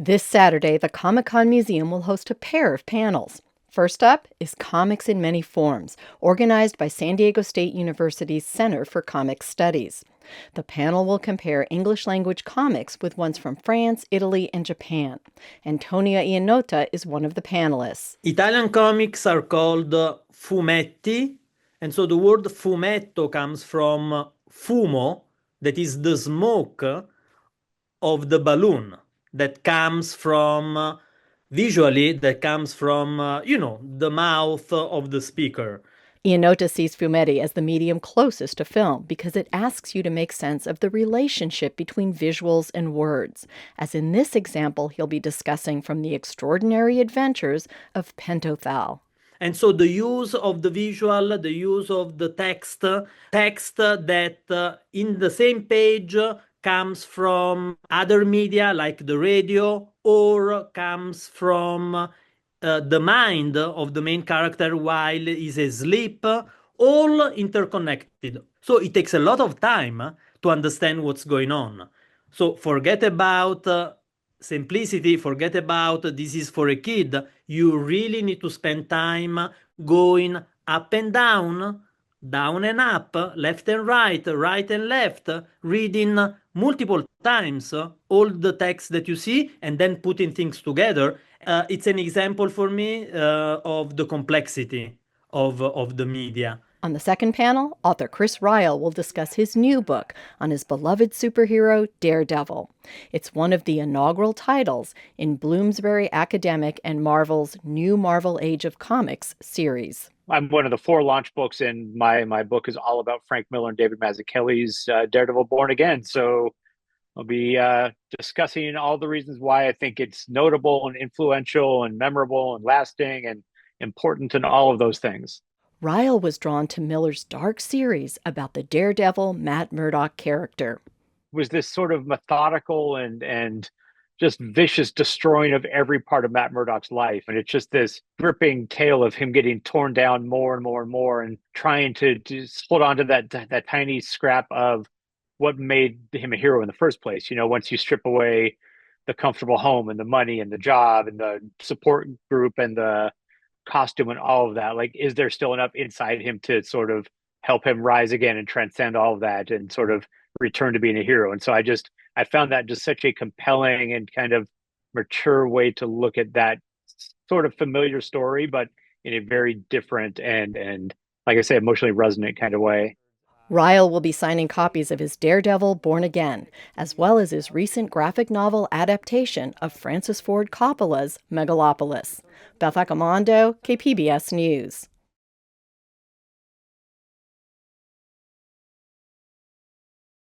This Saturday, the Comic-Con Museum will host a pair of panels. First up is Comics in Many Forms, organized by San Diego State University's Center for Comic Studies. The panel will compare English language comics with ones from France, Italy, and Japan. Antonia Iannota is one of the panelists. Italian comics are called fumetti, and so the word fumetto comes from fumo, that is the smoke of the balloon that comes from visually that comes from the mouth of the speaker. Iannota sees fumetti as the medium closest to film because it asks you to make sense of the relationship between visuals and words, as in this example he'll be discussing from the extraordinary adventures of Pentothal. And so the use of the visual, the use of the text that in the same page comes from other media like the radio, or comes from the mind of the main character while he's asleep, all interconnected. So it takes a lot of time to understand what's going on. So forget about simplicity, forget about this is for a kid. You really need to spend time going up and down and up, left and right and left, reading multiple times all the text that you see and then putting things together. It's an example for me of the complexity of the media. On the second panel, author Chris Ryall will discuss his new book on his beloved superhero, Daredevil. It's one of the inaugural titles in Bloomsbury Academic and Marvel's New Marvel Age of Comics series. I'm one of the 4 launch books, and my book is all about Frank Miller and David Mazzucchelli's Daredevil Born Again. So I'll be discussing all the reasons why I think it's notable and influential and memorable and lasting and important and all of those things. Ryall was drawn to Miller's dark series about the Daredevil Matt Murdock character. Was this sort of methodical and just vicious destroying of every part of Matt Murdock's life. And it's just this gripping tale of him getting torn down more and more and more and trying to hold on to that tiny scrap of what made him a hero in the first place. You know, once you strip away the comfortable home and the money and the job and the support group and the costume and all of that, like, is there still enough inside him to sort of help him rise again and transcend all of that and sort of return to being a hero? And so I found that just such a compelling and kind of mature way to look at that sort of familiar story, but in a very different and like I say, emotionally resonant kind of way. Ryall will be signing copies of his Daredevil Born Again, as well as his recent graphic novel adaptation of Francis Ford Coppola's Megalopolis. Beth Accomando, KPBS News.